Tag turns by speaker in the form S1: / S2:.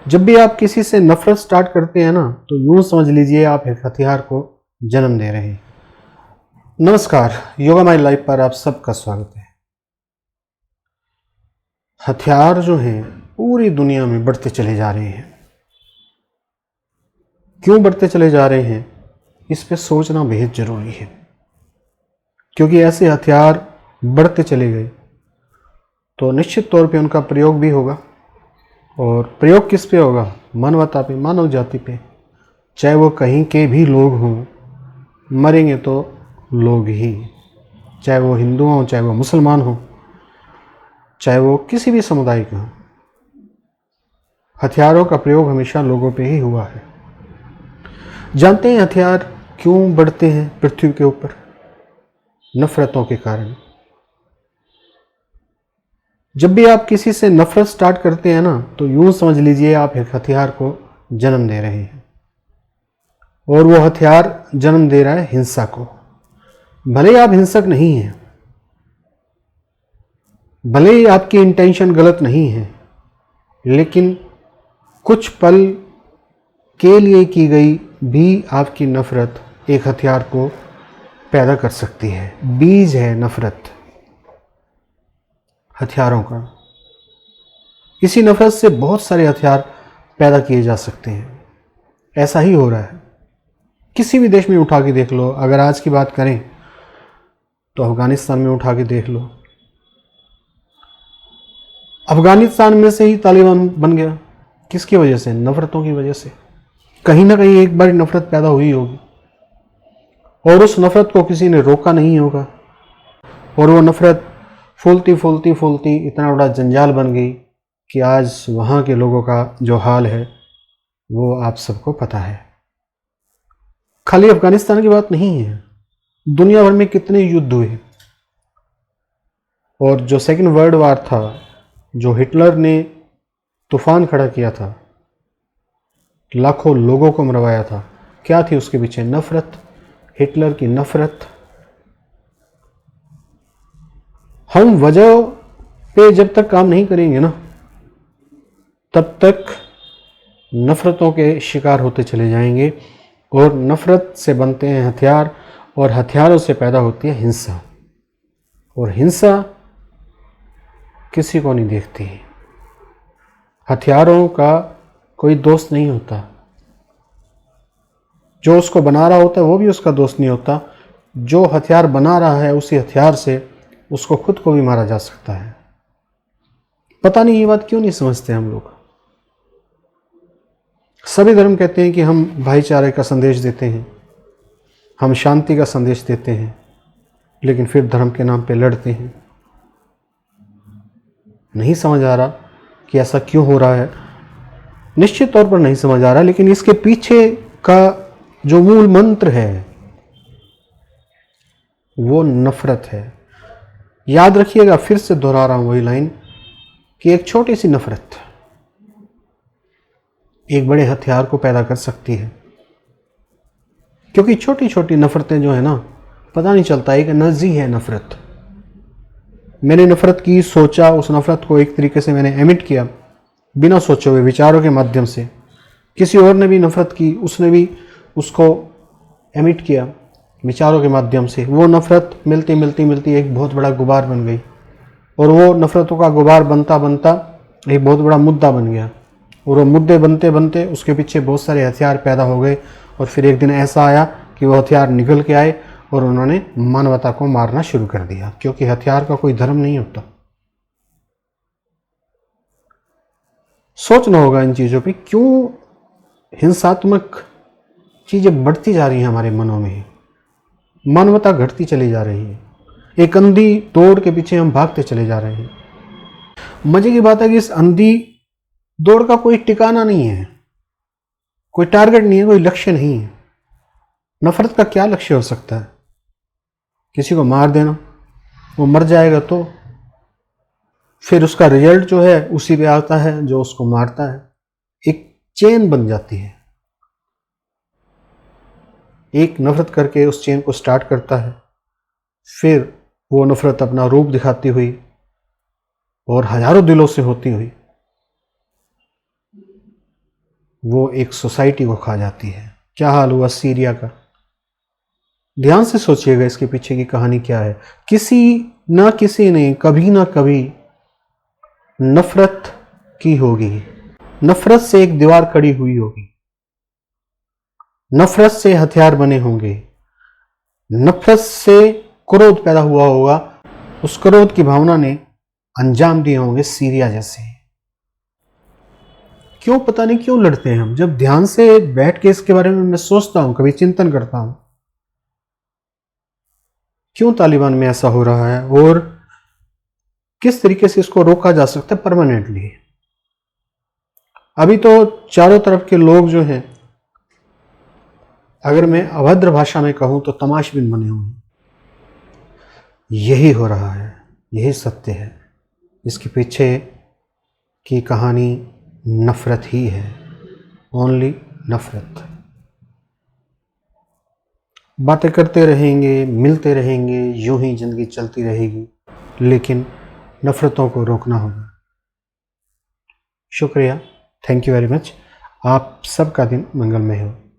S1: जब भी आप किसी से नफरत स्टार्ट करते हैं ना, तो यूं समझ लीजिए आप एक हथियार को जन्म दे रहे हैं। नमस्कार, योगा माई लाइफ पर आप सबका स्वागत है। हथियार जो हैं पूरी दुनिया में बढ़ते चले जा रहे हैं। क्यों बढ़ते चले जा रहे हैं, इस पे सोचना बेहद जरूरी है, क्योंकि ऐसे हथियार बढ़ते चले गए तो निश्चित तौर पे उनका प्रयोग भी होगा। और प्रयोग किस पे होगा? मानवता पे, मानव जाति पे। चाहे वो कहीं के भी लोग हों, मरेंगे तो लोग ही, चाहे वो हिंदू हों, चाहे वो मुसलमान हों, चाहे वो किसी भी समुदाय के हों। हथियारों का प्रयोग हमेशा लोगों पे ही हुआ है। जानते हैं हथियार क्यों बढ़ते हैं पृथ्वी के ऊपर? नफरतों के कारण। जब भी आप किसी से नफरत स्टार्ट करते हैं ना, तो यूं समझ लीजिए आप एक हथियार को जन्म दे रहे हैं। और वो हथियार जन्म दे रहा है हिंसा को। भले ही आप हिंसक नहीं हैं, भले ही आपकी इंटेंशन गलत नहीं है, लेकिन कुछ पल के लिए की गई भी आपकी नफरत एक हथियार को पैदा कर सकती है। बीज है नफरत हथियारों का। इसी नफरत से बहुत सारे हथियार पैदा किए जा सकते हैं। ऐसा ही हो रहा है। किसी भी देश में उठा के देख लो। अगर आज की बात करें तो अफगानिस्तान में उठा के देख लो। अफगानिस्तान में से ही तालिबान बन गया। किसकी वजह से? नफरतों की वजह से। कहीं ना कहीं एक बार नफरत पैदा हुई होगी और उस नफरत को किसी ने रोका नहीं होगा, और वो नफरत फूलती फूलती फूलती इतना बड़ा जंजाल बन गई कि आज वहाँ के लोगों का जो हाल है वो आप सबको पता है। खाली अफगानिस्तान की बात नहीं है, दुनिया भर में कितने युद्ध हुए। और जो सेकेंड वर्ल्ड वार था, जो हिटलर ने तूफान खड़ा किया था, लाखों लोगों को मरवाया था, क्या थी उसके पीछे? नफरत, हिटलर की नफरत। हम वजह पे जब तक काम नहीं करेंगे ना, तब तक नफरतों के शिकार होते चले जाएंगे। और नफरत से बनते हैं हथियार, और हथियारों से पैदा होती है हिंसा। और हिंसा किसी को नहीं देखती। हथियारों का कोई दोस्त नहीं होता। जो उसको बना रहा होता है वो भी उसका दोस्त नहीं होता। जो हथियार बना रहा है, उसी हथियार से उसको खुद को भी मारा जा सकता है। पता नहीं ये बात क्यों नहीं समझते हम लोग। सभी धर्म कहते हैं कि हम भाईचारे का संदेश देते हैं, हम शांति का संदेश देते हैं, लेकिन फिर धर्म के नाम पे लड़ते हैं। नहीं समझ आ रहा कि ऐसा क्यों हो रहा है। निश्चित तौर पर नहीं समझ आ रहा, लेकिन इसके पीछे का जो मूल मंत्र है वो नफरत है। याद रखिएगा, फिर से दोहरा रहा हूं वही लाइन कि एक छोटी सी नफरत एक बड़े हथियार को पैदा कर सकती है। क्योंकि छोटी छोटी नफरतें जो है ना, पता नहीं चलता है कि नजी है नफरत। मैंने नफरत की, सोचा, उस नफरत को एक तरीके से मैंने एमिट किया बिना सोचे हुए, विचारों के माध्यम से। किसी और ने भी नफरत की, उसने भी उसको एमिट किया विचारों के माध्यम से। वो नफरत मिलती मिलती मिलती एक बहुत बड़ा गुबार बन गई, और वो नफरतों का गुबार बनता बनता एक बहुत बड़ा मुद्दा बन गया। और वो मुद्दे बनते बनते उसके पीछे बहुत सारे हथियार पैदा हो गए। और फिर एक दिन ऐसा आया कि वो हथियार निकल के आए और उन्होंने मानवता को मारना शुरू कर दिया, क्योंकि हथियार का कोई धर्म नहीं होता। सोचना होगा इन चीज़ों पे, क्यों हिंसात्मक चीज़ें बढ़ती जा रही हैं हमारे मनों में। मानवता घटती चली जा रही है। एक अंधी दौड़ के पीछे हम भागते चले जा रहे हैं। मजे की बात है कि इस अंधी दौड़ का कोई ठिकाना नहीं है, कोई टारगेट नहीं है, कोई लक्ष्य नहीं है। नफरत का क्या लक्ष्य हो सकता है? किसी को मार देना, वो मर जाएगा तो फिर उसका रिजल्ट जो है उसी पे आता है जो उसको मारता है। एक चेन बन जाती है। एक नफरत करके उस चेन को स्टार्ट करता है, फिर वो नफरत अपना रूप दिखाती हुई और हजारों दिलों से होती हुई वो एक सोसाइटी को खा जाती है। क्या हाल हुआ सीरिया का? ध्यान से सोचिएगा इसके पीछे की कहानी क्या है। किसी ने कभी ना कभी नफरत की होगी, नफरत से एक दीवार खड़ी हुई होगी, नफरत से हथियार बने होंगे, नफरत से क्रोध पैदा हुआ होगा, उस क्रोध की भावना ने अंजाम दिए होंगे सीरिया जैसे। क्यों, पता नहीं क्यों लड़ते हैं हम। जब ध्यान से बैठ के इसके बारे में मैं सोचता हूं, कभी चिंतन करता हूं, क्यों तालिबान में ऐसा हो रहा है और किस तरीके से इसको रोका जा सकता है परमानेंटली। अभी तो चारों तरफ के लोग जो हैं, अगर मैं अभद्र भाषा में कहूं तो तमाशबीन बने हुए हैं। यही हो रहा है, यही सत्य है। इसके पीछे की कहानी नफरत ही है, ओनली नफरत। बातें करते रहेंगे, मिलते रहेंगे, यूं ही जिंदगी चलती रहेगी, लेकिन नफरतों को रोकना होगा। शुक्रिया, थैंक यू वेरी मच। आप सबका दिन मंगलमय हो।